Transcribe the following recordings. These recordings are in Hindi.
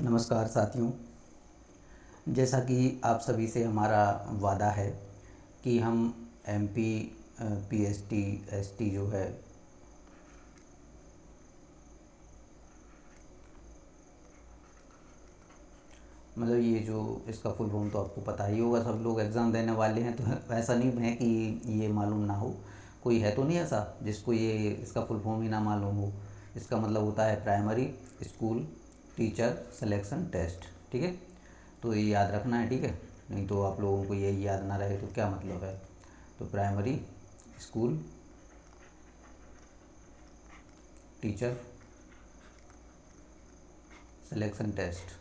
नमस्कार साथियों। जैसा कि आप सभी से हमारा वादा है कि हम एमपी पीएसटी एसटी जो है मतलब ये जो इसका फुल फॉर्म तो आपको पता ही होगा, सब लोग एग्ज़ाम देने वाले हैं तो ऐसा नहीं है कि ये मालूम ना हो। कोई है तो नहीं ऐसा जिसको ये इसका फुल फॉर्म ही ना मालूम हो। इसका मतलब होता है primary school teacher selection test. ठीक है, तो ये याद रखना है। ठीक है, नहीं तो आप लोगों को ये याद ना रहे तो क्या मतलब है। तो primary school teacher selection test,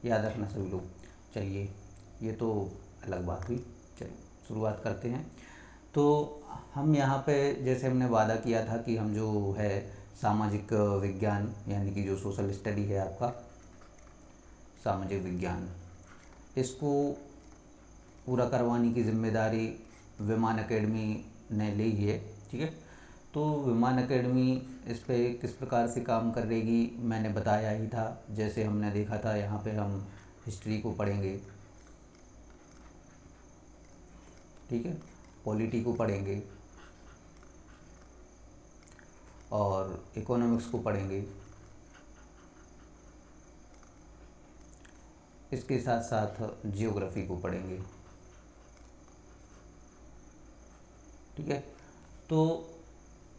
याद रखना सभी लोग। चलिए, ये तो अलग बात हुई। चलिए शुरुआत करते हैं। तो हम यहाँ पे जैसे हमने वादा किया था कि हम जो है सामाजिक विज्ञान यानी कि जो सोशल स्टडी है आपका सामाजिक विज्ञान, इसको पूरा करवाने की जिम्मेदारी विमान एकेडमी ने ली है। ठीक है, तो विमान एकेडमी इस पे किस प्रकार से काम करेगी मैंने बताया ही था। जैसे हमने देखा था यहाँ पे हम हिस्ट्री को पढ़ेंगे, ठीक है, पॉलिटी को पढ़ेंगे और इकोनॉमिक्स को पढ़ेंगे। इसके साथ साथ जियोग्राफी को पढ़ेंगे। ठीक है, तो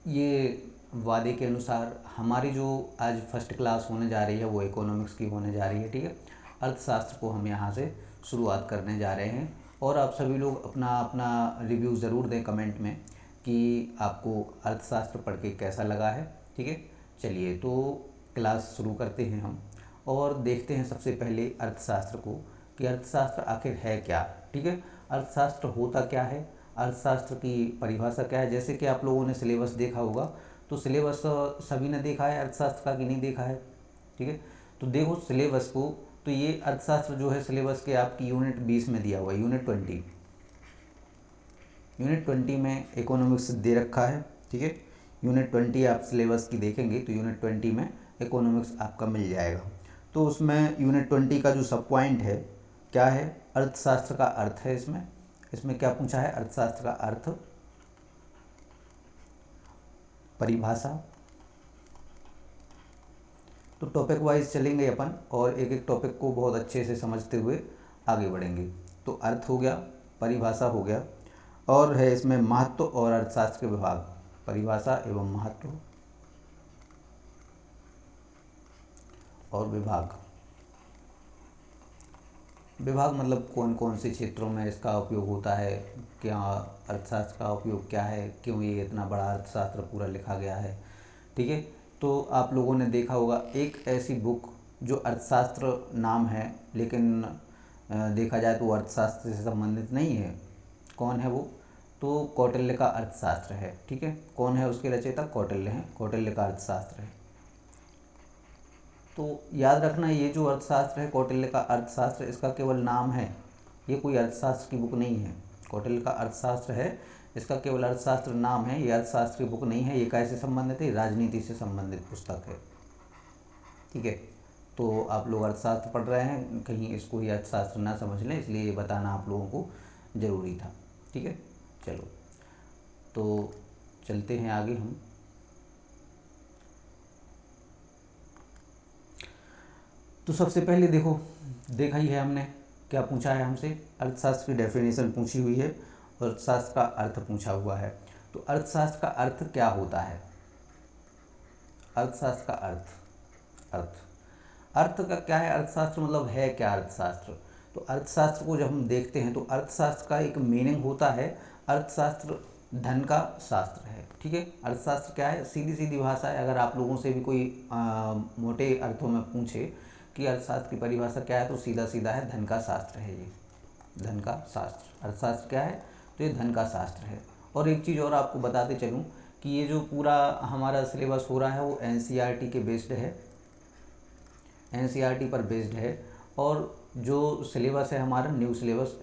ये वादे के अनुसार हमारी जो आज फर्स्ट क्लास होने जा रही है वो इकोनॉमिक्स की होने जा रही है। ठीक है, अर्थशास्त्र को हम यहाँ से शुरुआत करने जा रहे हैं और आप सभी लोग अपना अपना रिव्यू ज़रूर दें कमेंट में कि आपको अर्थशास्त्र पढ़ के कैसा लगा है। ठीक है, चलिए तो क्लास शुरू करते हैं हम और देखते हैं सबसे पहले अर्थशास्त्र को कि अर्थशास्त्र आखिर है क्या। ठीक है, अर्थशास्त्र होता क्या है, अर्थशास्त्र की परिभाषा क्या है। जैसे कि आप लोगों ने सिलेबस देखा होगा, तो सिलेबस सभी ने देखा है अर्थशास्त्र का कि नहीं देखा है। ठीक है, तो देखो सिलेबस को, तो ये अर्थशास्त्र जो है सिलेबस के आपकी यूनिट 20 में दिया हुआ है, यूनिट 20 में इकोनॉमिक्स दे रखा है। ठीक है, यूनिट 20 आप सिलेबस की देखेंगे तो यूनिट 20 में इकोनॉमिक्स आपका मिल जाएगा। तो उसमें यूनिट 20 का जो सब पॉइंट है क्या है, अर्थशास्त्र का अर्थ है। इसमें क्या पूछा है, अर्थशास्त्र का अर्थ, परिभाषा। तो टॉपिक वाइज चलेंगे अपन और एक एक टॉपिक को बहुत अच्छे से समझते हुए आगे बढ़ेंगे। तो अर्थ हो गया, परिभाषा हो गया और है इसमें महत्व और अर्थशास्त्र के विभाग, परिभाषा एवं महत्व और विभाग। विभाग मतलब कौन कौन से क्षेत्रों में इसका उपयोग होता है, क्या अर्थशास्त्र का उपयोग क्या है, क्यों ये इतना बड़ा अर्थशास्त्र पूरा लिखा गया है। ठीक है, तो आप लोगों ने देखा होगा एक ऐसी बुक जो अर्थशास्त्र नाम है लेकिन देखा जाए तो वो अर्थशास्त्र से संबंधित नहीं है। कौन है वो, तो कौटिल्य का अर्थशास्त्र है। ठीक है, कौन है उसके रचयिता, कौटिल्य हैं, कौटिल्य का अर्थशास्त्र है। तो याद रखना ये जो अर्थशास्त्र है कौटिल्य का अर्थशास्त्र, इसका केवल नाम है, ये कोई अर्थशास्त्र की बुक नहीं है। कौटिल्य का अर्थशास्त्र है, इसका केवल अर्थशास्त्र नाम है, ये अर्थशास्त्र की बुक नहीं है। ये कैसे संबंधित है, राजनीति से संबंधित पुस्तक है। ठीक है, तो आप लोग अर्थशास्त्र पढ़ रहे हैं, कहीं इसको ही अर्थशास्त्र ना समझ लें, इसलिए ये बताना आप लोगों को ज़रूरी था। ठीक है, चलो तो चलते हैं आगे हम। तो सबसे पहले देखो, देखा ही है हमने क्या पूछा है हमसे, अर्थशास्त्र की डेफिनेशन पूछी हुई है और अर्थशास्त्र का अर्थ पूछा हुआ है। तो अर्थशास्त्र का अर्थ क्या होता है, अर्थशास्त्र का अर्थ का क्या है, अर्थशास्त्र मतलब है क्या अर्थशास्त्र। तो अर्थशास्त्र को जब हम देखते हैं तो अर्थशास्त्र का एक मीनिंग होता है, अर्थशास्त्र धन का शास्त्र है। ठीक है, अर्थशास्त्र क्या है, सीधी सीधी भाषा है। अगर आप लोगों से भी कोई मोटे अर्थों में पूछे कि अर्थशास्त्र की परिभाषा क्या है, तो सीधा सीधा है धन का शास्त्र है। ये धन का शास्त्र, अर्थशास्त्र क्या है, तो ये धन का शास्त्र है। और एक चीज़ और आपको बताते चलूँ कि ये जो पूरा हमारा सिलेबस हो रहा है वो एनसीईआरटी के बेस्ड है, एनसीईआरटी पर बेस्ड है। और जो सिलेबस है हमारा न्यू सिलेबस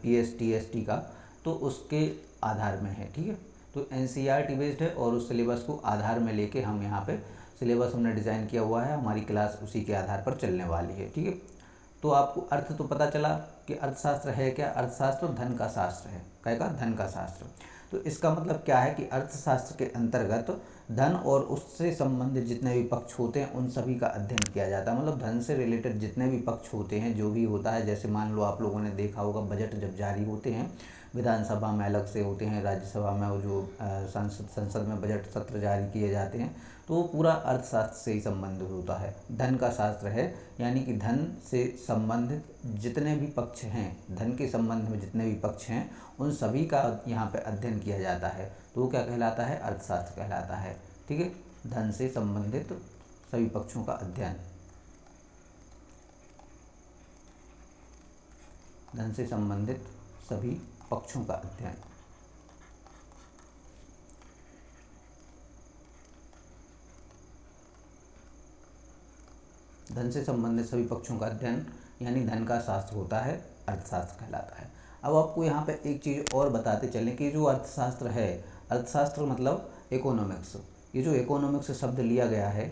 पीएसटी एसटी का, तो उसके आधार में है। ठीक है, तो एनसीईआरटी बेस्ड है और उस सिलेबस को आधार में लेके हम यहाँ पे सिलेबस हमने डिज़ाइन किया हुआ है, हमारी क्लास उसी के आधार पर चलने वाली है। ठीक है, तो आपको अर्थ तो पता चला कि अर्थशास्त्र है क्या। अर्थशास्त्र धन का शास्त्र है, क्या धन का शास्त्र। तो इसका मतलब क्या है कि अर्थशास्त्र के अंतर्गत धन और उससे संबंधित जितने भी पक्ष होते हैं उन सभी का अध्ययन किया जाता है। मतलब धन से रिलेटेड जितने भी पक्ष होते हैं, जो भी होता है, जैसे मान लो आप लोगों ने देखा होगा बजट जब जारी होते हैं, विधानसभा में अलग से होते हैं, राज्यसभा में वो जो संसद में बजट सत्र जारी किए जाते हैं, तो वो पूरा अर्थशास्त्र से ही संबंधित होता है, धन का शास्त्र है। यानी कि धन से संबंधित जितने भी पक्ष हैं, धन के संबंध में जितने भी पक्ष हैं, उन सभी का यहाँ पे अध्ययन किया जाता है। तो वो क्या कहलाता है, अर्थशास्त्र कहलाता है। ठीक है, धन से संबंधित सभी पक्षों का अध्ययन, धन से संबंधित सभी पक्षों का अध्ययन। धन से संबंधित सभी पक्षों का अध्ययन यानी धन का शास्त्र होता है, अर्थशास्त्र कहलाता है। अब आपको यहाँ पे एक चीज़ और बताते चलें कि जो अर्थशास्त्र है, अर्थशास्त्र मतलब इकोनॉमिक्स, ये जो इकोनॉमिक्स शब्द लिया गया है,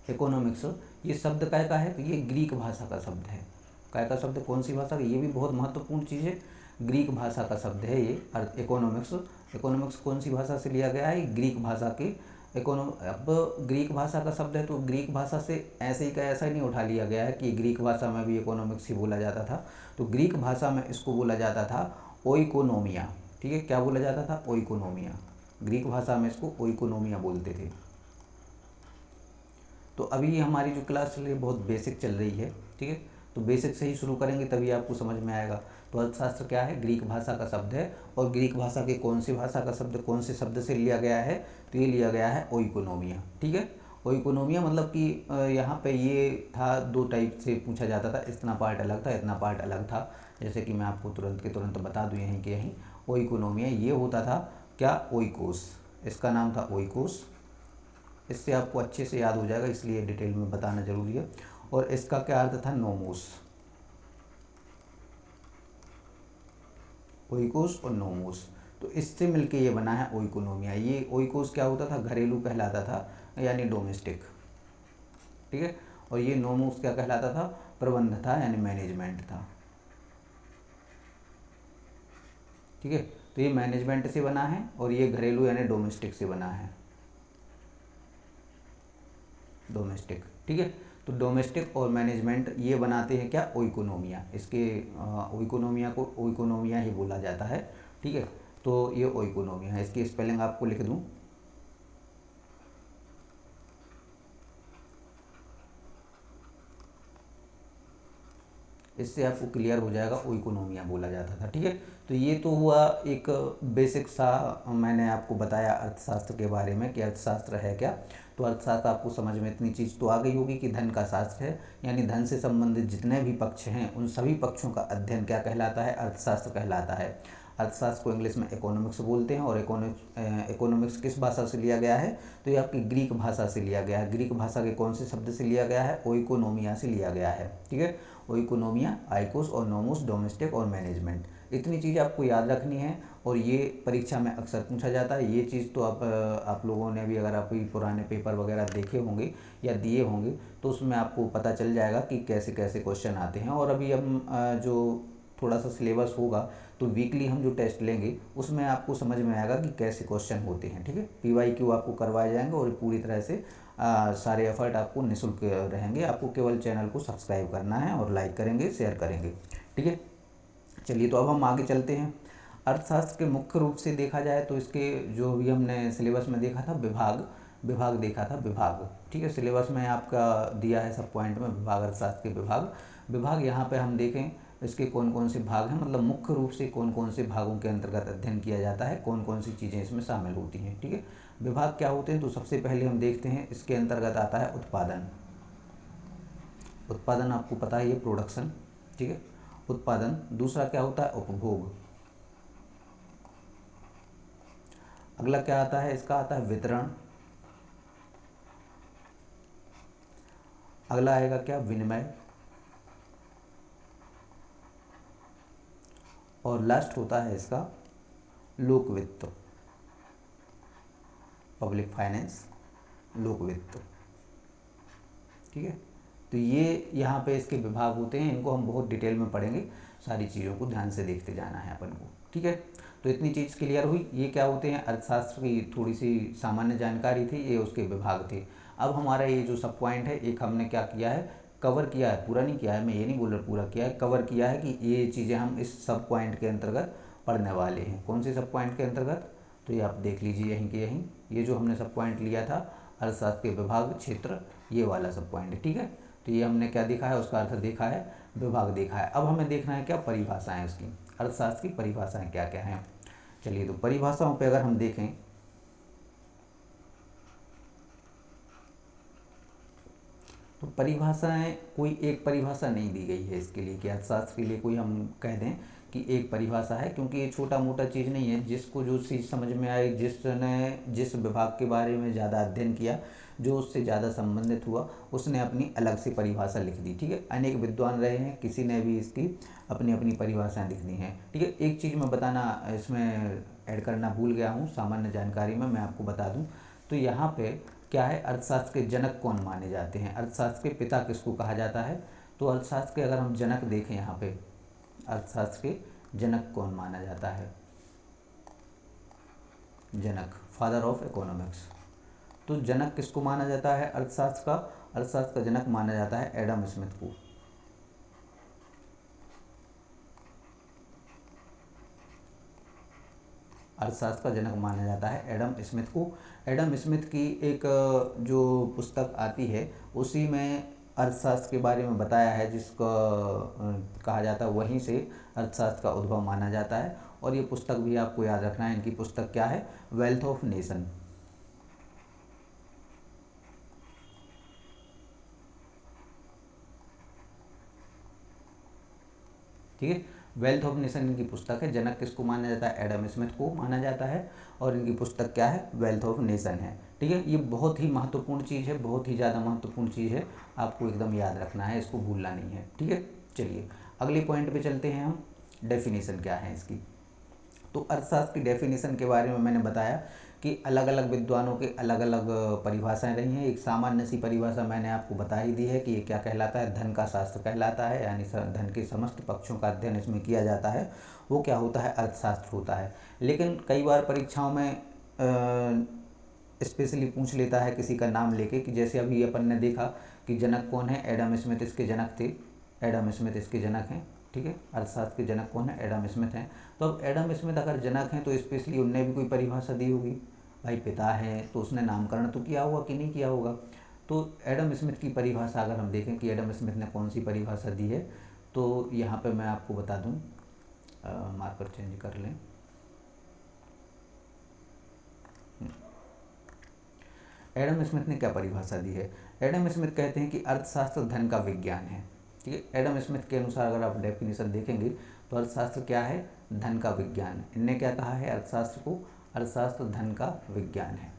इकोनॉमिक्स, ये शब्द काय का है, तो ये ग्रीक भाषा का शब्द है। काय का शब्द, कौन सी भाषा का, ये भी बहुत महत्वपूर्ण चीज़ है, ग्रीक भाषा का शब्द है ये इकोनॉमिक्स। इकोनॉमिक्स कौन सी भाषा से लिया गया है, ग्रीक भाषा के अब ग्रीक भाषा का शब्द है तो ग्रीक भाषा से ऐसे ही का ऐसा ही नहीं उठा लिया गया है कि ग्रीक भाषा में भी इकोनॉमिक्स ही बोला जाता था। तो ग्रीक भाषा में इसको बोला जाता था ओइकोनोमिया। ठीक है, क्या बोला जाता था, ओइकोनोमिया। ग्रीक भाषा में इसको ओइकोनोमिया बोलते थे। तो अभी हमारी जो क्लास चल रही है बहुत बेसिक चल रही है। ठीक है, तो बेसिक से ही शुरू करेंगे तभी आपको समझ में आएगा। तो अर्थशास्त्र क्या है, ग्रीक भाषा का शब्द है। और ग्रीक भाषा के कौन सी भाषा का शब्द, कौन से शब्द से लिया गया है, तो ये लिया गया है ओइकोनोमिया। ठीक है, ओइकोनोमिया मतलब कि यहाँ पे ये था, दो टाइप से पूछा जाता था, इतना पार्ट अलग था, इतना पार्ट अलग था। जैसे कि मैं आपको तुरंत के तुरंत बता दूँ यहीं के यहीं, ओइकोनोमिया ये होता था क्या, ओइकोस, इसका नाम था ओइकोस। इससे आपको अच्छे से याद हो जाएगा, इसलिए डिटेल में बताना जरूरी है। और इसका क्या अर्थ था, नोमोस, ओइकोस और नोमोस। तो इससे मिलके ये बना है ओइकोनोमिया। ये ओइकोस क्या होता था, घरेलू कहलाता था, यानी डोमेस्टिक। ठीक है, और ये नोमोस क्या कहलाता था, प्रबंध था, यानी मैनेजमेंट था। ठीक है, तो ये मैनेजमेंट से बना है और ये घरेलू यानी डोमेस्टिक से बना है, डोमेस्टिक। ठीक है, तो डोमेस्टिक और मैनेजमेंट ये बनाते हैं क्या, ओइकोनोमिया। इसके ओइकोनोमिया को ओइकोनोमिया ही बोला जाता है। ठीक है, तो ये ओइकोनोमिया है। इसकी स्पेलिंग आपको लिख दूं, इससे आपको क्लियर हो जाएगा, ओइकोनोमिया बोला जाता था। ठीक है, तो ये तो हुआ एक बेसिक सा, मैंने आपको बताया अर्थशास्त्र के बारे में कि अर्थशास्त्र है क्या। तो अर्थशास्त्र आपको समझ में इतनी चीज़ तो आ गई होगी कि धन का शास्त्र है, यानी धन से संबंधित जितने भी पक्ष हैं उन सभी पक्षों का अध्ययन क्या कहलाता है, अर्थशास्त्र कहलाता है। अर्थशास्त्र को इंग्लिश में इकोनॉमिक्स बोलते हैं। और इकोनॉमिक्स किस भाषा से लिया गया है, तो ये आपकी ग्रीक भाषा से लिया गया है। ग्रीक भाषा के कौन से शब्द से लिया गया है, ओइकोनोमिया से लिया गया है। ठीक है, ओइकोनोमिया, आइकोस और नोमोस, डोमेस्टिक और मैनेजमेंट, इतनी चीज़ आपको याद रखनी है। और ये परीक्षा में अक्सर पूछा जाता है। ये चीज़ तो आप लोगों ने भी, अगर आप पुराने पेपर वगैरह देखे होंगे या दिए होंगे, तो उसमें आपको पता चल जाएगा कि कैसे कैसे क्वेश्चन आते हैं। और अभी हम जो थोड़ा सा सिलेबस होगा, तो वीकली हम जो टेस्ट लेंगे उसमें आपको समझ में आएगा कि कैसे क्वेश्चन होते हैं। ठीक है, PYQ आपको करवाए जाएंगे और पूरी तरह से सारे एफर्ट आपको निःशुल्क रहेंगे। आपको केवल चैनल को सब्सक्राइब करना है और लाइक करेंगे, शेयर करेंगे। ठीक है, चलिए तो अब हम आगे चलते हैं। अर्थशास्त्र के मुख्य रूप से देखा जाए तो इसके जो भी हमने सिलेबस में देखा था, विभाग देखा था, विभाग। ठीक है, सिलेबस में आपका दिया है सब पॉइंट में, विभाग, अर्थशास्त्र के विभाग यहाँ पे हम देखें इसके कौन कौन से भाग हैं, मतलब मुख्य रूप से कौन कौन से भागों के अंतर्गत अध्ययन किया जाता है, कौन कौन सी चीज़ें इसमें शामिल होती हैं। ठीक है, विभाग क्या होते हैं, तो सबसे पहले हम देखते हैं इसके अंतर्गत आता है उत्पादन। उत्पादन आपको पता है, ये प्रोडक्शन। ठीक है, उत्पादन। दूसरा क्या होता है, उपभोग। अगला क्या आता है, इसका आता है वितरण। अगला आएगा क्या, विनिमय। और लास्ट होता है इसका लोक वित्त, पब्लिक फाइनेंस, लोक वित्त। ठीक है, तो ये यहाँ पे इसके विभाग होते हैं, इनको हम बहुत डिटेल में पढ़ेंगे, सारी चीज़ों को ध्यान से देखते जाना है अपन को। ठीक है, तो इतनी चीज़ क्लियर हुई। ये क्या होते हैं, अर्थशास्त्र की थोड़ी सी सामान्य जानकारी थी, ये उसके विभाग थे। अब हमारा ये जो सब पॉइंट है, एक हमने क्या किया है, कवर किया है, पूरा नहीं किया है, मैं ये नहीं बोल रहा पूरा किया है, कवर किया है कि ये चीज़ें हम इस सब पॉइंट के अंतर्गत पढ़ने वाले हैं। कौन से सब पॉइंट के अंतर्गत, तो ये आप देख लीजिए यहीं के यहीं, ये जो हमने सब पॉइंट लिया था अर्थशास्त्र के विभाग क्षेत्र, ये वाला सब पॉइंट है। ठीक है, तो ये हमने क्या देखा है, उसका अर्थ देखा है, विभाग देखा है। अब हमें देखना है क्या परिभाषाएं उसकी, अर्थशास्त्र की परिभाषाएं क्या क्या हैं। चलिए, तो परिभाषाओं पे अगर हम देखें तो परिभाषाएं, कोई एक परिभाषा नहीं दी गई है इसके लिए कि अर्थशास्त्र के लिए कोई हम कह दें कि एक परिभाषा है, क्योंकि ये छोटा मोटा चीज़ नहीं है। जिसको जो चीज़ समझ में आई, जिसने जिस विभाग के बारे में ज़्यादा अध्ययन किया, जो उससे ज़्यादा संबंधित हुआ, उसने अपनी अलग से परिभाषा लिख दी। ठीक है, अनेक विद्वान रहे हैं, किसी ने भी इसकी अपनी अपनी परिभाषाएं लिख दी हैं। ठीक है, एक चीज़ मैं बताना इसमें ऐड करना भूल गया हूँ, सामान्य जानकारी में मैं आपको बता दूँ। तो यहाँ पे क्या है, अर्थशास्त्र के जनक कौन माने जाते हैं, अर्थशास्त्र के पिता किसको कहा जाता है। तो अर्थशास्त्र के अगर हम जनक देखें, यहाँ पे अर्थशास्त्र के जनक कौन माना जाता है, जनक, फादर ऑफ इकोनॉमिक्स। तो जनक किसको माना जाता है अर्थशास्त्र का, अर्थशास्त्र का जनक माना जाता है एडम स्मिथ को। अर्थशास्त्र का जनक माना जाता है एडम स्मिथ को। एडम स्मिथ की एक जो पुस्तक आती है, उसी में अर्थशास्त्र के बारे में बताया है, जिसको कहा जाता है, वहीं से अर्थशास्त्र का उद्भव माना जाता है। और ये पुस्तक भी आपको याद रखना है, इनकी पुस्तक क्या है, वेल्थ ऑफ नेशन। ठीक है, वेल्थ ऑफ नेशन इनकी पुस्तक है। जनक किसको माना जाता है, एडम स्मिथ को माना जाता है, और इनकी पुस्तक क्या है, वेल्थ ऑफ नेशन है। ठीक है, ये बहुत ही महत्वपूर्ण चीज़ है, बहुत ही ज़्यादा महत्वपूर्ण चीज़ है, आपको एकदम याद रखना है, इसको भूलना नहीं है। ठीक है, चलिए अगले पॉइंट पे चलते हैं हम, डेफिनेशन क्या है इसकी। तो अर्थशास्त्र की डेफिनेशन के बारे में मैंने बताया कि अलग अलग विद्वानों के अलग अलग परिभाषाएं रही हैं। एक सामान्य सी परिभाषा मैंने आपको बता ही दी है कि ये क्या कहलाता है, धन का शास्त्र कहलाता है, यानी धन के समस्त पक्षों का अध्ययन इसमें किया जाता है, वो क्या होता है, अर्थशास्त्र होता है। लेकिन कई बार परीक्षाओं में स्पेशली पूछ लेता है किसी का नाम लेके, कि जैसे अभी अपन ने देखा कि जनक कौन है, एडम स्मिथ इसके जनक थे, एडम स्मिथ इसके जनक हैं। ठीक है, अर्थशास्त्र के जनक कौन है, एडम स्मिथ हैं। तो अब एडम स्मिथ अगर जनक हैं तो स्पेशली उनने भी कोई परिभाषा दी होगी, भाई पिता है तो उसने नामकरण तो किया होगा कि नहीं किया होगा। तो एडम स्मिथ की परिभाषा अगर हम देखें कि एडम स्मिथ ने कौन सी परिभाषा दी है, तो यहाँ पे मैं आपको बता दूँ, मार्कर चेंज कर लें। एडम स्मिथ ने क्या परिभाषा दी है, एडम स्मिथ कहते हैं कि अर्थशास्त्र धन का विज्ञान है। ठीक है, एडम स्मिथ के अनुसार अगर आप डेफिनेशन देखेंगे तो अर्थशास्त्र क्या है, धन का विज्ञान। इनने क्या कहा है अर्थशास्त्र को, अर्थशास्त्र धन का विज्ञान है।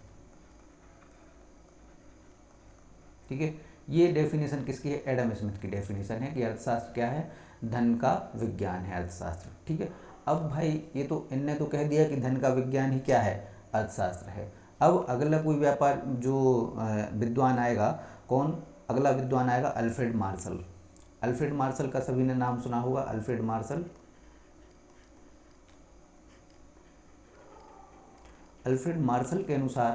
ठीक है, ये डेफिनेशन किसकी है, एडम स्मिथ की डेफिनेशन है कि अर्थशास्त्र क्या है, धन का विज्ञान है अर्थशास्त्र। ठीक है, अब भाई ये तो इनने तो कह दिया कि धन का विज्ञान ही क्या है, अर्थशास्त्र है। अब अगला कोई व्यापार जो विद्वान आएगा, कौन अगला विद्वान आएगा, अल्फ्रेड मार्शल। अल्फ्रेड मार्शल का सभी ने नाम सुना होगा, अल्फ्रेड मार्शल। अल्फ्रेड मार्शल के अनुसार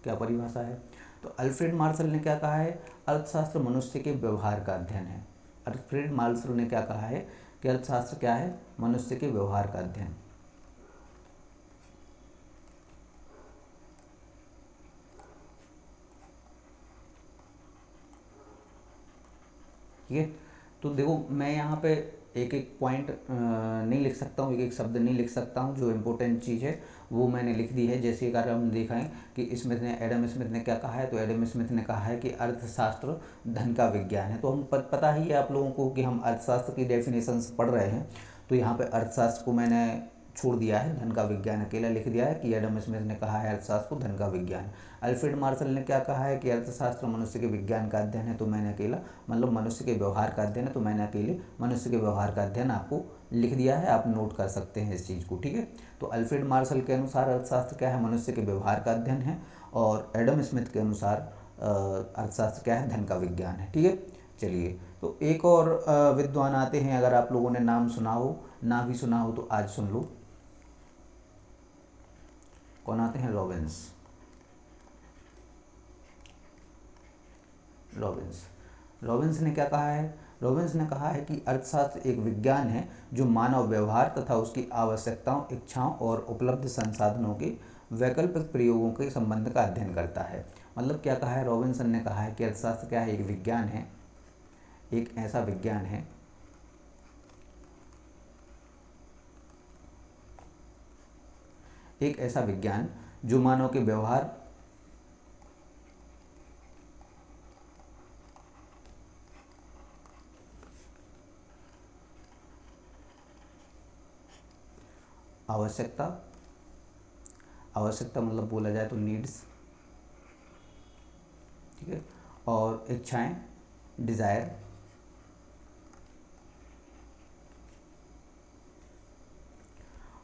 क्या परिभाषा है, तो अल्फ्रेड मार्शल ने क्या कहा है, अर्थशास्त्र मनुष्य के व्यवहार का अध्ययन है। अल्फ्रेड मार्शल ने क्या कहा है कि अर्थशास्त्र क्या है, मनुष्य के व्यवहार का अध्ययन। ठीक है, तो देखो मैं यहाँ पे एक एक पॉइंट नहीं लिख सकता हूँ, एक एक शब्द नहीं लिख सकता हूँ, जो इम्पोर्टेंट चीज़ है वो मैंने लिख दी है। जैसे अगर हम देखें कि स्मिथ ने, एडम स्मिथ ने क्या कहा है, तो एडम स्मिथ ने कहा है कि अर्थशास्त्र धन का विज्ञान है। तो हम पता ही है आप लोगों को कि हम अर्थशास्त्र की डेफिनेशंस पढ़ रहे हैं, तो यहाँ पे अर्थशास्त्र को मैंने छोड़ दिया है, धन का विज्ञान अकेला लिख दिया है कि एडम स्मिथ ने कहा है अर्थशास्त्र को धन का विज्ञान। अल्फ्रेड मार्शल ने क्या कहा है कि अर्थशास्त्र मनुष्य के विज्ञान का अध्ययन है, तो मैंने अकेला मतलब मनुष्य के व्यवहार का अध्ययन है, तो मैंने अकेले मनुष्य के व्यवहार का अध्ययन आपको लिख दिया है, आप नोट कर सकते हैं इस चीज़ को, ठीक है। तो अल्फ्रेड मार्शल के अनुसार अर्थशास्त्र क्या है, मनुष्य के व्यवहार का अध्ययन है, और एडम स्मिथ के अनुसार अर्थशास्त्र क्या है, धन का विज्ञान है, ठीक है। चलिए, तो एक और विद्वान आते हैं, अगर आप लोगों ने नाम सुना हो, ना भी सुना हो तो आज सुन लो। कौन आते हैं, रॉबिन्स। रॉबिन्स ने क्या कहा है, रॉबिन्स ने कहा है कि अर्थशास्त्र एक विज्ञान है जो मानव व्यवहार तथा उसकी आवश्यकताओं, इच्छाओं और उपलब्ध संसाधनों के वैकल्पिक प्रयोगों के संबंध का अध्ययन करता है। मतलब क्या कहा है, रॉबिन्सन ने कहा है कि अर्थशास्त्र क्या है, एक विज्ञान है, एक ऐसा विज्ञान है एक ऐसा विज्ञान जो मानव के व्यवहार, आवश्यकता मतलब बोला जाए तो नीड्स, ठीक है, और इच्छाएं, डिज़ायर,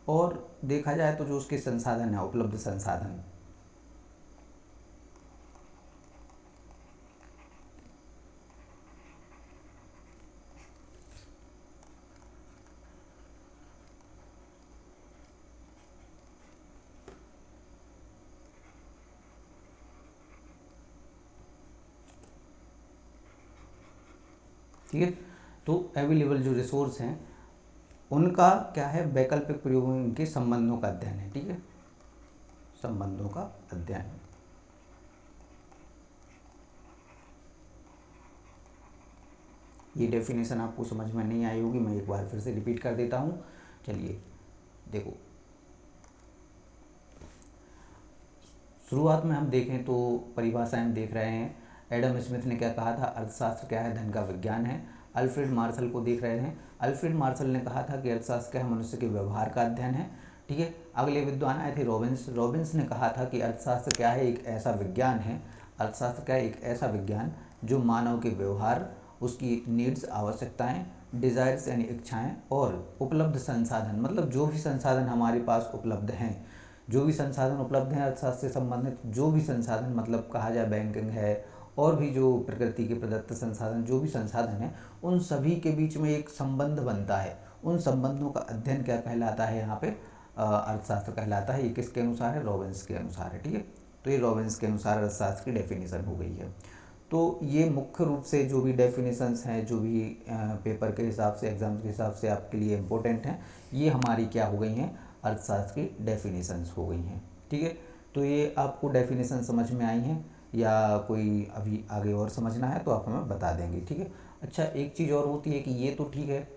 और देखा जाए तो जो उसके संसाधन है, उपलब्ध संसाधन। ठीक है, तो अवेलेबल जो रिसोर्स हैं उनका क्या है, वैकल्पिक प्रयोगों के संबंधों का अध्ययन है, ठीक है, संबंधों का अध्ययन। ये डेफिनेशन आपको समझ में नहीं आई होगी, मैं एक बार फिर से रिपीट कर देता हूँ। चलिए देखो, शुरुआत में हम देखें तो परिभाषाएं देख रहे हैं। एडम स्मिथ ने क्या कहा था, अर्थशास्त्र क्या है, धन का विज्ञान है। अल्फ्रेड मार्शल को देख रहे हैं, अल्फ्रेड मार्शल ने कहा था कि अर्थशास्त्र क्या है, मनुष्य के व्यवहार का अध्ययन है, ठीक है। अगले विद्वान आए थे रॉबिन्स ने कहा था कि अर्थशास्त्र क्या है, एक ऐसा विज्ञान है, अर्थशास्त्र क्या है, एक ऐसा विज्ञान जो मानव के व्यवहार, उसकी नीड्स, आवश्यकताएं, डिज़ायर्स यानी इच्छाएं, और उपलब्ध संसाधन मतलब जो भी संसाधन हमारे पास उपलब्ध हैं, जो भी संसाधन उपलब्ध हैं अर्थशास्त्र से संबंधित, जो भी संसाधन मतलब कहा जाए बैंकिंग है, और भी जो प्रकृति के प्रदत्त संसाधन, जो भी संसाधन है, उन सभी के बीच में एक संबंध बनता है, उन संबंधों का अध्ययन क्या कहलाता है, यहाँ पे अर्थशास्त्र कहलाता है। ये किसके अनुसार है, रॉबिन्स के अनुसार है, ठीक है। तो ये रॉबिन्स के अनुसार अर्थशास्त्र की डेफिनेशन हो गई है। तो ये मुख्य रूप से जो भी डेफिनेशंस हैं, जो भी पेपर के हिसाब से, एग्जाम के हिसाब से आपके लिए इम्पोर्टेंट हैं, ये हमारी क्या हो गई हैं, अर्थशास्त्र की डेफिनेशंस हो गई हैं, ठीक है। तो ये आपको डेफिनेशन समझ में आई हैं, या कोई अभी आगे और समझना है तो आप हमें बता देंगे, ठीक है। अच्छा, एक चीज़ और होती है कि ये तो ठीक है,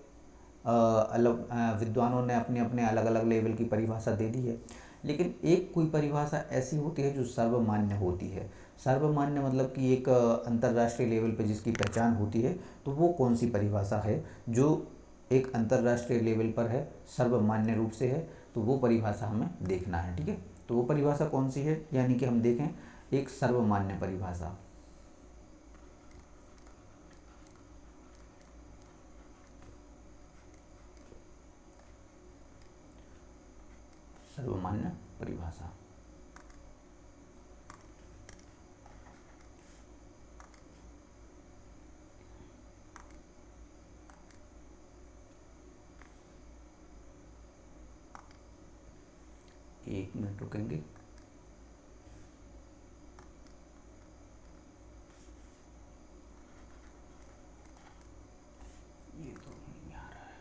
अलग विद्वानों ने अपने अपने अलग अलग लेवल की परिभाषा दे दी है, लेकिन एक कोई परिभाषा ऐसी होती है जो सर्वमान्य होती है। सर्वमान्य मतलब कि एक अंतर्राष्ट्रीय लेवल पे जिसकी पहचान होती है, तो वो कौन सी परिभाषा है जो एक अंतर्राष्ट्रीय लेवल पर है, सर्वमान्य रूप से है, तो वो परिभाषा हमें देखना है, ठीक है। तो वो परिभाषा कौन सी है, यानी कि हम देखें एक सर्वमान्य परिभाषा, सर्वमान्य परिभाषा। एक मिनट रुकेंगे। ये तो नहीं आ रहा है।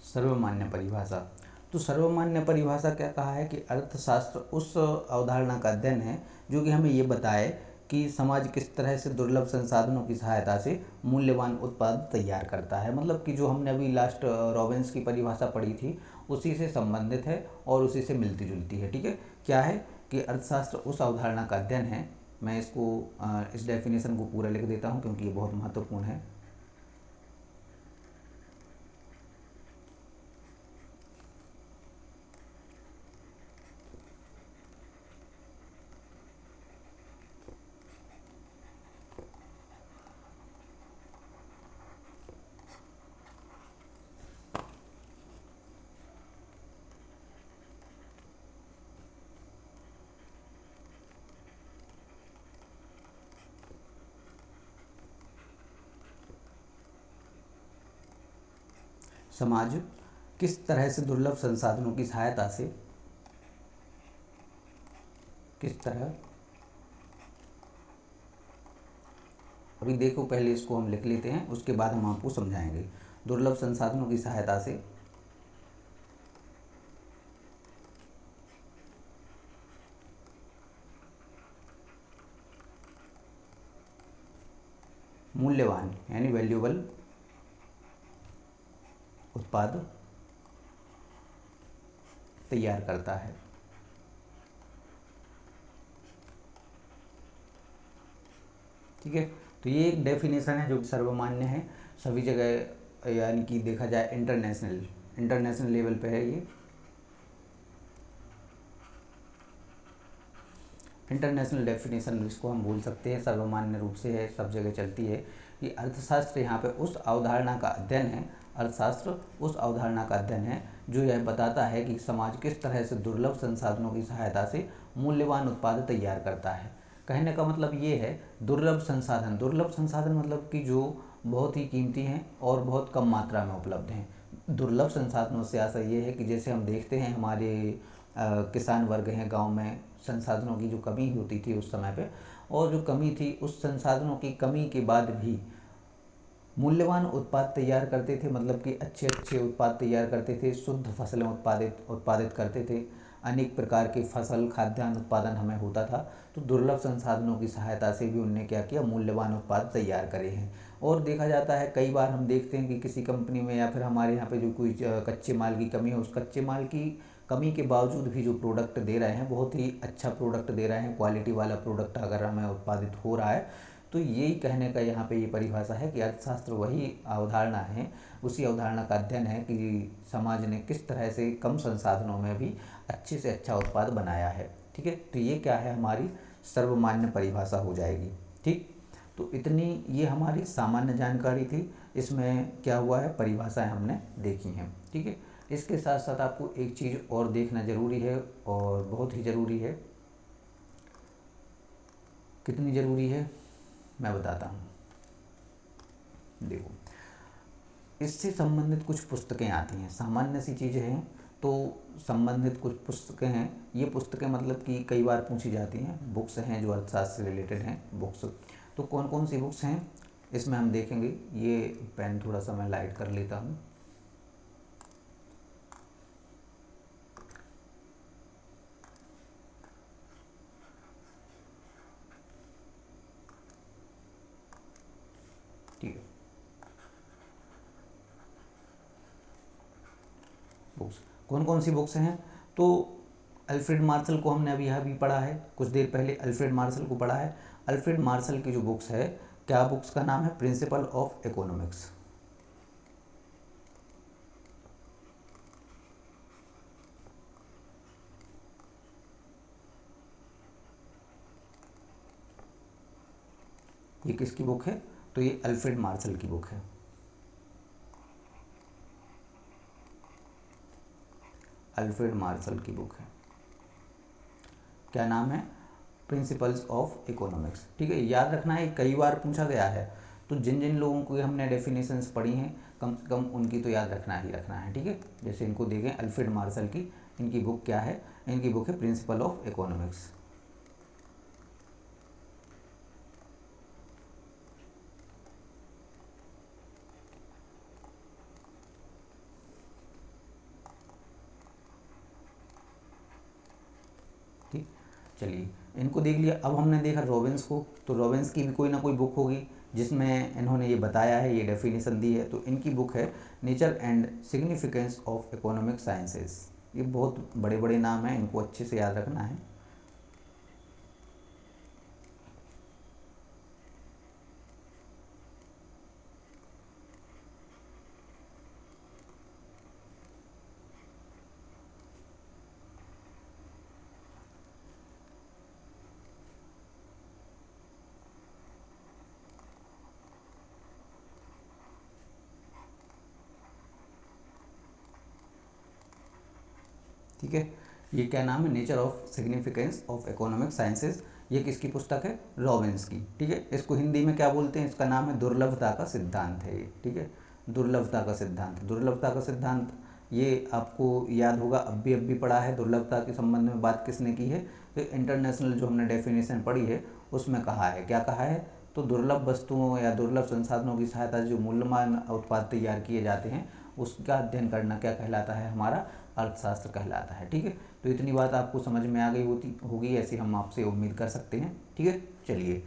सर्वमान्य परिभाषा। तो सर्वमान्य परिभाषा क्या कहा है कि अर्थशास्त्र उस अवधारणा का अध्ययन है जो कि हमें ये बताए कि समाज किस तरह से दुर्लभ संसाधनों की सहायता से मूल्यवान उत्पाद तैयार करता है। मतलब कि जो हमने अभी लास्ट रॉबिन्स की परिभाषा पढ़ी थी उसी से संबंधित है और उसी से मिलती जुलती है। ठीक है, क्या है कि अर्थशास्त्र उस अवधारणा का अध्ययन है, मैं इसको इस डेफिनेशन को पूरा लिख देता हूँ क्योंकि ये बहुत महत्वपूर्ण है। समाज किस तरह से दुर्लभ संसाधनों की सहायता से किस तरह, अभी देखो पहले इसको हम लिख लेते हैं उसके बाद हम आपको समझाएंगे। दुर्लभ संसाधनों की सहायता से मूल्यवान यानी वैल्यूएबल उत्पाद तैयार करता है। ठीक है, तो ये एक डेफिनेशन है जो कि सर्वमान्य है सभी जगह, यानी कि देखा जाए इंटरनेशनल लेवल पे है ये। इंटरनेशनल डेफिनेशन इसको हम बोल सकते हैं, सर्वमान्य रूप से है, सब जगह चलती है कि अर्थशास्त्र यहाँ पे उस अवधारणा का अध्ययन है, अर्थशास्त्र उस अवधारणा का अध्ययन है जो यह बताता है कि समाज किस तरह से दुर्लभ संसाधनों की सहायता से मूल्यवान उत्पाद तैयार करता है। कहने का मतलब ये है दुर्लभ संसाधन मतलब कि जो बहुत ही कीमती हैं और बहुत कम मात्रा में उपलब्ध हैं। दुर्लभ संसाधनों से आशा ये है कि जैसे हम देखते हैं हमारे किसान वर्ग हैं गांव में, संसाधनों की जो कमी होती थी उस समय पे, और जो कमी थी उस संसाधनों की कमी के बाद भी मूल्यवान उत्पाद तैयार करते थे, मतलब कि अच्छे अच्छे उत्पाद तैयार करते थे, शुद्ध फसलें उत्पादित करते थे, अनेक प्रकार के फसल खाद्यान्न उत्पादन हमें होता था। तो दुर्लभ संसाधनों की सहायता से भी उनने क्या किया, मूल्यवान उत्पाद तैयार करे हैं। और देखा जाता है कई बार हम देखते हैं कि किसी कंपनी में या फिर हमारे यहाँ पे जो कोई कच्चे माल की कमी है, उस कच्चे माल की कमी के बावजूद भी जो प्रोडक्ट दे रहे हैं बहुत ही अच्छा प्रोडक्ट दे रहे हैं, क्वालिटी वाला प्रोडक्ट अगर हमें उत्पादित हो रहा है। तो यही कहने का यहाँ पे ये परिभाषा है कि अर्थशास्त्र वही अवधारणा है, उसी अवधारणा का अध्ययन है कि समाज ने किस तरह से कम संसाधनों में भी अच्छे से अच्छा उत्पाद बनाया है। ठीक है, तो ये क्या है, हमारी सर्वमान्य परिभाषा हो जाएगी। ठीक, तो इतनी ये हमारी सामान्य जानकारी थी, इसमें क्या हुआ है, परिभाषाएं हमने देखी हैं। ठीक है, इसके साथ साथ आपको एक चीज़ और देखना ज़रूरी है और बहुत ही ज़रूरी है। कितनी ज़रूरी है मैं बताता हूँ। देखो, इससे संबंधित कुछ पुस्तकें आती हैं, सामान्य सी चीज़ें हैं तो संबंधित कुछ पुस्तकें हैं। ये पुस्तकें मतलब कि कई बार पूछी जाती हैं, बुक्स हैं जो अर्थशास्त्र से रिलेटेड हैं बुक्स। तो कौन कौन सी बुक्स हैं इसमें हम देखेंगे। ये पेन थोड़ा सा मैं लाइट कर लेता हूँ। ठीक है, बुक्स कौन कौन सी बुक्स हैं, तो अल्फ्रेड मार्शल को हमने अभी अभी पढ़ा है, कुछ देर पहले अल्फ्रेड मार्शल को पढ़ा है। अल्फ्रेड मार्शल की जो बुक्स है, क्या बुक्स का नाम है, प्रिंसिपल ऑफ इकोनॉमिक्स। ये किसकी बुक है, तो ये अल्फ्रेड मार्शल की बुक है। अल्फ्रेड मार्शल की बुक है, क्या नाम है, प्रिंसिपल्स ऑफ इकोनॉमिक्स। ठीक है, याद रखना है, कई बार पूछा गया है, तो जिन जिन लोगों को हमने डेफिनेशंस पढ़ी हैं कम से कम उनकी तो याद रखना ही रखना है। ठीक है, जैसे इनको देखें अल्फ्रेड मार्शल की, इनकी बुक क्या है, इनकी बुक है प्रिंसिपल ऑफ इकोनॉमिक्स। ठीक, चलिए इनको देख लिया। अब हमने देखा रॉबिन्स को, तो रॉबिन्स की भी कोई ना कोई बुक होगी जिसमें इन्होंने ये बताया है, ये डेफिनेशन दी है। तो इनकी बुक है nature and significance of economic sciences. ये बहुत बड़े बड़े नाम हैं, इनको अच्छे से याद रखना है। ठीक है, ये क्या नाम है, nature of significance of economic sciences. ये किसकी पुस्तक है, रॉबिन्स की। ठीक है, इसको हिंदी में क्या बोलते हैं, इसका नाम है दुर्लभता का सिद्धांत है ये। ठीक है, दुर्लभता का सिद्धांत। दुर्लभता का सिद्धांत ये आपको याद होगा, अब भी पढ़ा है। दुर्लभता के संबंध में बात किसने की है, तो इंटरनेशनल जो हमने डेफिनेशन पढ़ी है उसमें कहा है, क्या कहा है, तो दुर्लभ वस्तुओं या दुर्लभ संसाधनों की सहायता से जो मूल्यवान उत्पाद तैयार किए जाते हैं उसका अध्ययन करना क्या कहलाता है, हमारा अर्थशास्त्र कहलाता है। ठीक है, तो इतनी बात आपको समझ में आ गई होगी, ऐसी हम आपसे उम्मीद कर सकते हैं। ठीक है, चलिए,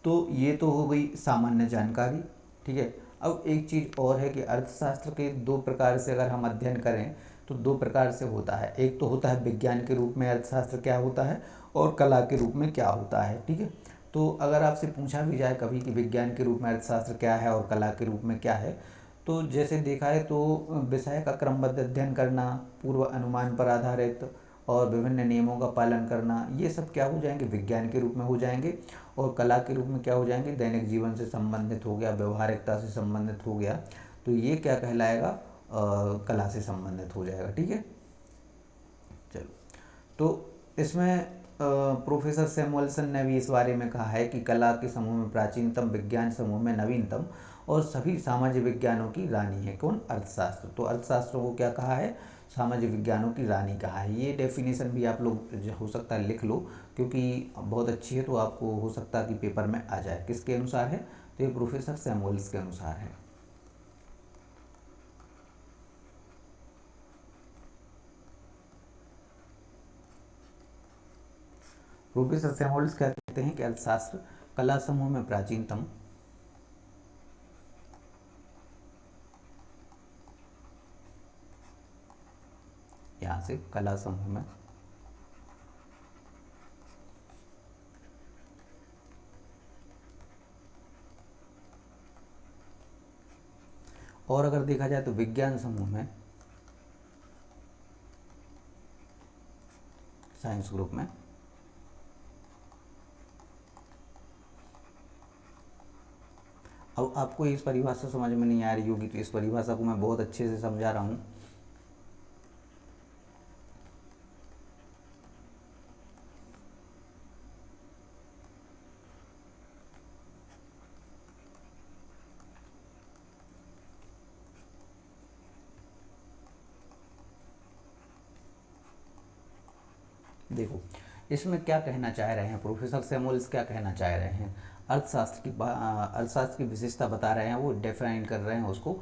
तो ये तो हो गई सामान्य जानकारी। ठीक है, अब एक चीज़ और है कि अर्थशास्त्र के दो प्रकार से अगर हम अध्ययन करें तो दो प्रकार से होता है। एक तो होता है विज्ञान के रूप में अर्थशास्त्र क्या होता है, और कला के रूप में क्या होता है। ठीक है, तो अगर आपसे पूछा भी जाए कभी कि विज्ञान के रूप में अर्थशास्त्र क्या है और कला के रूप में क्या है, तो जैसे देखा है तो विषय का क्रमबद्ध अध्ययन करना, पूर्व अनुमान पर आधारित और विभिन्न नियमों का पालन करना, ये सब क्या हो जाएंगे, विज्ञान के रूप में हो जाएंगे। और कला के रूप में क्या हो जाएंगे, दैनिक जीवन से संबंधित हो गया, व्यवहारिकता से संबंधित हो गया, तो ये क्या कहलाएगा, कला से संबंधित हो जाएगा। ठीक है, चलो, तो इसमें प्रोफेसर सैमुअल्सन ने भी इस बारे में कहा है कि कला के समूह में प्राचीनतम, विज्ञान समूह में नवीनतम और सभी सामाजिक विज्ञानों की रानी है। कौन, अर्थशास्त्र। तो अर्थशास्त्र को क्या कहा है, सामाजिक विज्ञानों की रानी कहा है। ये डेफिनेशन भी आप लोग हो सकता है लिख लो, क्योंकि बहुत अच्छी है, तो आपको हो सकता है कि पेपर में आ जाए। किसके अनुसार है, तो ये प्रोफेसर सैमुअल्स के अनुसार है। प्रोफेसर सैमुअल्स क्या कहते हैं कि अर्थशास्त्र कला समूह में प्राचीनतम, यहाँ से कला समूह में, और अगर देखा जाए तो विज्ञान समूह में, साइंस ग्रुप में। अब आपको इस परिभाषा समझ में नहीं आ रही होगी, तो इस परिभाषा को मैं बहुत अच्छे से समझा रहा हूँ। देखो, इसमें क्या कहना चाह रहे हैं प्रोफेसर सैमुअल्स, क्या कहना चाह रहे हैं, अर्थशास्त्र की विशेषता बता रहे हैं, वो डिफाइन कर रहे हैं उसको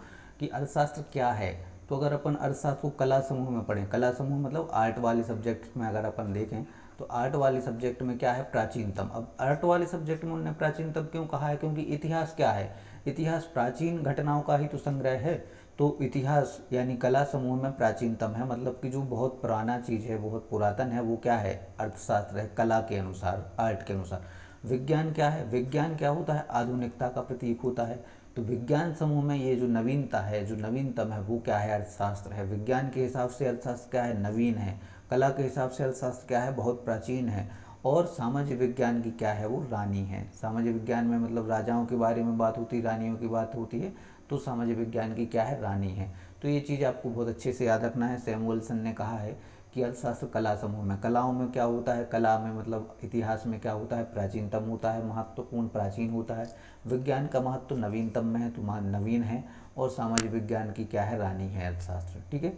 कि अर्थशास्त्र क्या है। तो अगर अपन अर्थशास्त्र को कला समूह में पढ़ें, कला समूह मतलब आर्ट वाले सब्जेक्ट में अगर अपन देखें, तो आर्ट वाले सब्जेक्ट में क्या है, प्राचीनतम। अब आर्ट वाले सब्जेक्ट में उन्होंने प्राचीनतम क्यों कहा है, क्योंकि इतिहास क्या है, इतिहास प्राचीन घटनाओं का ही तो संग्रह है। तो इतिहास यानी कला समूह में प्राचीनतम है, मतलब कि जो बहुत पुराना चीज़ है, बहुत पुरातन है, वो क्या है, अर्थशास्त्र है, कला के अनुसार, आर्ट के अनुसार। विज्ञान क्या है, विज्ञान क्या होता है, आधुनिकता का प्रतीक होता है। तो विज्ञान समूह में ये जो नवीनता है, जो नवीनतम है, वो क्या है, अर्थशास्त्र है। विज्ञान के हिसाब से अर्थशास्त्र क्या है, नवीन है। कला के हिसाब से अर्थशास्त्र क्या है, बहुत प्राचीन है। और सामाजिक विज्ञान की क्या है, वो रानी है। सामाजिक विज्ञान में मतलब राजाओं के बारे में बात होती है, रानियों की बात होती है, तो सामाजिक विज्ञान की क्या है, रानी है। तो ये चीज़ आपको बहुत अच्छे से याद रखना है। सैमुअल्सन ने कहा है कि अर्थशास्त्र कला समूह में, कलाओं में क्या होता है, कला में मतलब इतिहास में क्या होता है, प्राचीनतम होता है, महत्वपूर्ण प्राचीन होता है। विज्ञान का महत्व नवीनतम में है, तो नवीन है। और सामाजिक विज्ञान की क्या है, रानी है अर्थशास्त्र। ठीक है,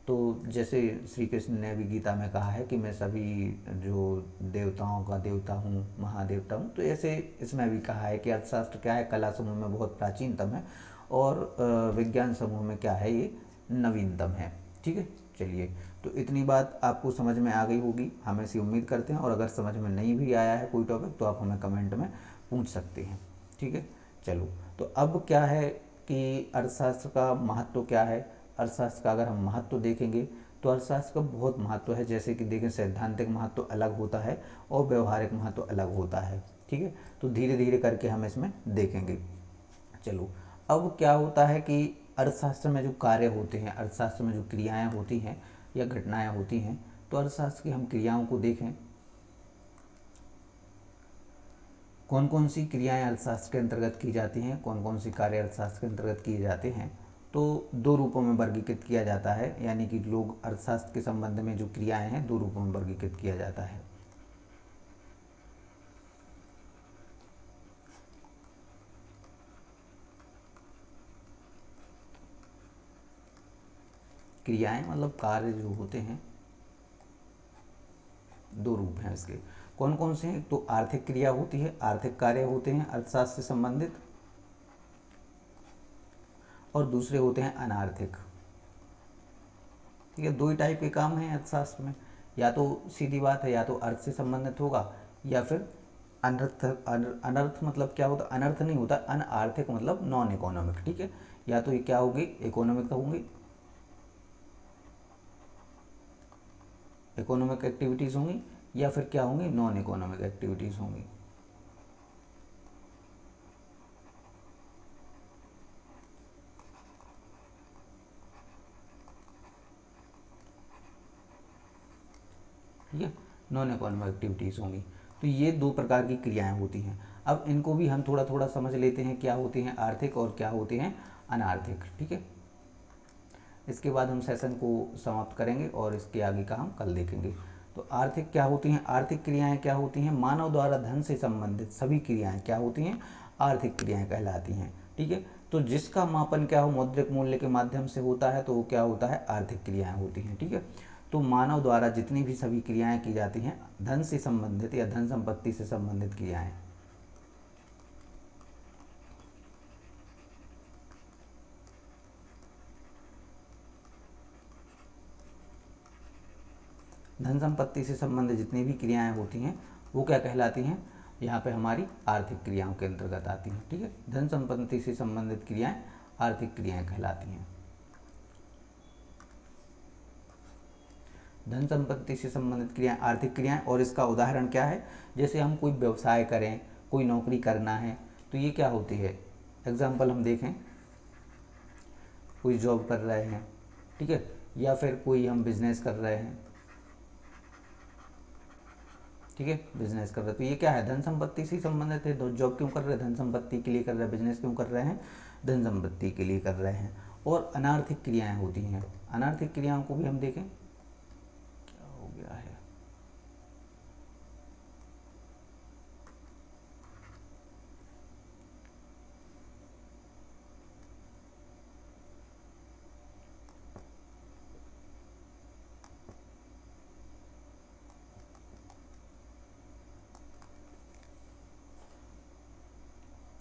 तो जैसे श्री कृष्ण ने भी गीता में कहा है कि मैं सभी जो देवताओं का देवता हूँ, महादेवता हूँ, तो ऐसे इसमें भी कहा है कि अर्थशास्त्र क्या है, कला समूह में बहुत प्राचीनतम है, और विज्ञान समूह में क्या है, ये नवीनतम है। ठीक है, चलिए, तो इतनी बात आपको समझ में आ गई होगी, हम ऐसी उम्मीद करते हैं। और अगर समझ में नहीं भी आया है कोई टॉपिक तो आप हमें कमेंट में पूछ सकते हैं, ठीक है। चलो, तो अब क्या है कि अर्थशास्त्र का महत्व क्या है। अर्थशास्त्र का अगर हम महत्व देखेंगे तो अर्थशास्त्र का बहुत महत्व है। जैसे कि देखें, सैद्धांतिक महत्व अलग होता है और व्यवहारिक महत्व अलग होता है, ठीक है। तो धीरे धीरे करके हम इसमें देखेंगे। चलो, अब क्या होता है कि अर्थशास्त्र में जो कार्य होते हैं, अर्थशास्त्र में जो क्रियाएं होती हैं या घटनाएं होती हैं, तो अर्थशास्त्र की हम क्रियाओं को देखें, कौन कौन सी क्रियाएं अर्थशास्त्र के अंतर्गत की जाती हैं, कौन कौन सी कार्य अर्थशास्त्र के अंतर्गत किए जाते हैं। तो दो रूपों में वर्गीकृत किया जाता है, यानी कि लोग अर्थशास्त्र के संबंध में जो क्रियाएं हैं दो रूपों में वर्गीकृत किया जाता है। क्रियाएं मतलब कार्य जो होते हैं, दो रूप हैं इसके। कौन कौन से हैं? तो आर्थिक क्रिया होती है, आर्थिक कार्य होते हैं अर्थशास्त्र से संबंधित, और दूसरे होते हैं अनार्थिक। ठीक है, दो ही टाइप के काम हैं अर्थशास्त्र में, या तो सीधी बात है, या तो अर्थ से संबंधित होगा, या फिर अनर्थ। अनर्थ मतलब क्या होता है? अनर्थ नहीं होता, अनआर्थिक मतलब नॉन इकोनॉमिक, ठीक है। या तो ये क्या होगी? इकोनॉमिक होंगी, इकोनॉमिक एक्टिविटीज़ होंगी, या फिर क्या होंगी? नॉन इकोनॉमिक एक्टिविटीज़ होंगी। ठीक है, नॉन इकोनॉमिक एक्टिविटीज़ होंगी। तो ये दो प्रकार की क्रियाएं होती हैं। अब इनको भी हम थोड़ा थोड़ा समझ लेते हैं, क्या होती हैं आर्थिक और क्या होते हैं अनार्थिक, ठीक है। इसके बाद हम सेशन को समाप्त करेंगे और इसके आगे का हम कल देखेंगे। तो आर्थिक क्या होती हैं? आर्थिक क्रियाएं क्या होती हैं? मानव द्वारा धन से संबंधित सभी क्रियाएं क्या होती हैं? आर्थिक क्रियाएं कहलाती हैं, ठीक है। तो जिसका मापन क्या हो? मौद्रिक मूल्य के माध्यम से होता है, तो वो क्या होता है? आर्थिक क्रियाएं होती हैं, ठीक है। तो मानव द्वारा जितनी भी सभी क्रियाएं की जाती हैं धन से संबंधित या धन संपत्ति से संबंधित क्रियाएं, धन संपत्ति से संबंधित जितनी भी क्रियाएं होती हैं वो क्या कहलाती हैं? यहाँ पे हमारी आर्थिक क्रियाओं के अंतर्गत आती हैं, ठीक है। धन संपत्ति से संबंधित क्रियाएं आर्थिक क्रियाएं कहलाती हैं। धन संपत्ति से संबंधित क्रियाएं आर्थिक क्रियाएं, और इसका उदाहरण क्या है? जैसे हम कोई व्यवसाय करें, कोई नौकरी करना है, तो ये क्या होती है? एग्जाम्पल हम देखें, कोई जॉब कर रहे हैं, ठीक है, या फिर कोई हम बिजनेस कर रहे हैं, ठीक है, बिजनेस कर रहे हैं, तो ये क्या है? धन संपत्ति से संबंधित है। तो जॉब क्यों कर रहे हैं? धन संपत्ति के लिए कर रहे हैं। बिजनेस क्यों कर रहे हैं? धन संपत्ति के लिए कर रहे हैं। और अनार्थिक क्रियाएं होती हैं। अनार्थिक क्रियाओं को भी हम देखें, क्या हो गया है?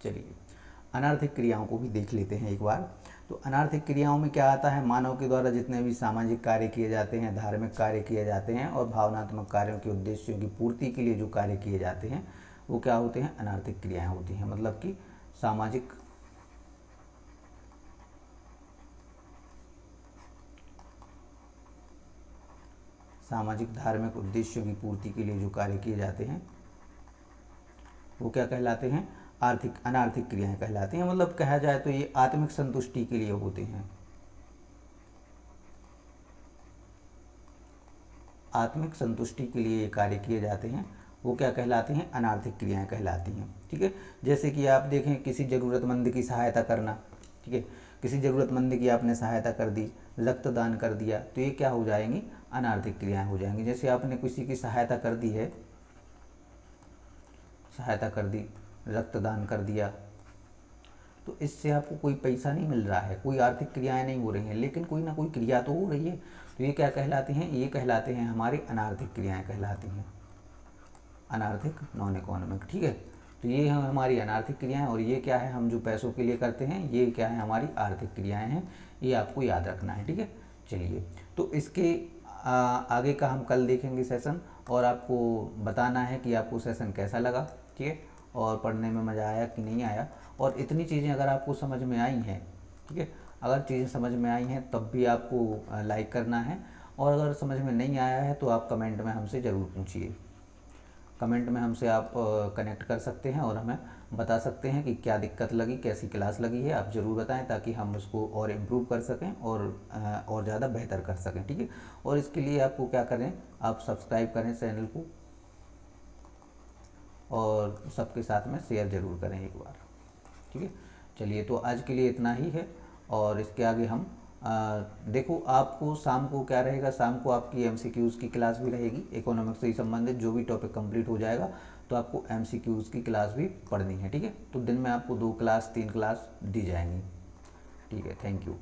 चलिए, अनार्थिक क्रियाओं को भी देख लेते हैं एक बार। तो अनार्थिक क्रियाओं में क्या आता है? मानव के द्वारा जितने भी सामाजिक कार्य किए जाते हैं, धार्मिक कार्य किए जाते हैं और भावनात्मक कार्यों के उद्देश्यों की पूर्ति के लिए जो कार्य किए जाते हैं वो क्या होते हैं? अनार्थिक क्रियाएं होती हैं। मतलब कि सामाजिक सामाजिक धार्मिक उद्देश्यों की पूर्ति के लिए जो कार्य किए जाते हैं वो क्या कहलाते हैं? अनार्थिक क्रियाएं कहलाती हैं। मतलब कहा जाए तो ये आत्मिक संतुष्टि के लिए होते हैं। आत्मिक संतुष्टि के लिए ये कार्य किए जाते हैं, वो क्या कहलाते हैं? अनार्थिक क्रियाएं कहलाती हैं, ठीक है। जैसे कि आप देखें, किसी ज़रूरतमंद की सहायता करना, ठीक है, किसी ज़रूरतमंद की आपने सहायता कर दी, रक्तदान कर दिया, तो ये क्या हो जाएंगी? अनार्थिक क्रियाएं हो जाएंगी। जैसे आपने किसी की सहायता कर दी है, सहायता कर दी, रक्तदान कर दिया, तो इससे आपको कोई पैसा नहीं मिल रहा है, कोई आर्थिक क्रियाएं नहीं हो रही हैं, लेकिन कोई ना कोई क्रिया तो हो रही है। तो ये क्या कहलाती हैं? ये कहलाते हैं हमारी अनार्थिक क्रियाएं कहलाती हैं। अनार्थिक, नॉन इकोनॉमिक, ठीक है। तो ये हैं हमारी अनार्थिक क्रियाएं, और ये क्या है? हम जो पैसों के लिए करते हैं ये क्या है? हमारी आर्थिक क्रियाएं हैं। ये आपको याद रखना है, ठीक है। चलिए, तो इसके आगे का हम कल देखेंगे सेशन, और आपको बताना है कि आपको सेशन कैसा लगा, ठीक है, और पढ़ने में मज़ा आया कि नहीं आया। और इतनी चीज़ें अगर आपको समझ में आई हैं, ठीक है, अगर चीज़ें समझ में आई हैं तब भी आपको लाइक करना है, और अगर समझ में नहीं आया है तो आप कमेंट में हमसे ज़रूर पूछिए। कमेंट में हमसे आप कनेक्ट कर सकते हैं और हमें बता सकते हैं कि क्या दिक्कत लगी, कैसी क्लास लगी है, आप ज़रूर बताएं ताकि हम उसको और इम्प्रूव कर सकें और ज़्यादा बेहतर कर सकें, ठीक है। और इसके लिए आपको क्या करें, आप सब्सक्राइब करें चैनल को, और सबके साथ में शेयर ज़रूर करें एक बार, ठीक है। चलिए, तो आज के लिए इतना ही है, और इसके आगे हम देखो, आपको शाम को क्या रहेगा, शाम को आपकी एमसीक्यूज़ की क्लास भी रहेगी, इकोनॉमिक्स से संबंधित जो भी टॉपिक कंप्लीट हो जाएगा तो आपको एमसीक्यूज़ की क्लास भी पढ़नी है, ठीक है। तो दिन में आपको 2 क्लास 3 क्लास दी जाएंगी, ठीक है। Thank you.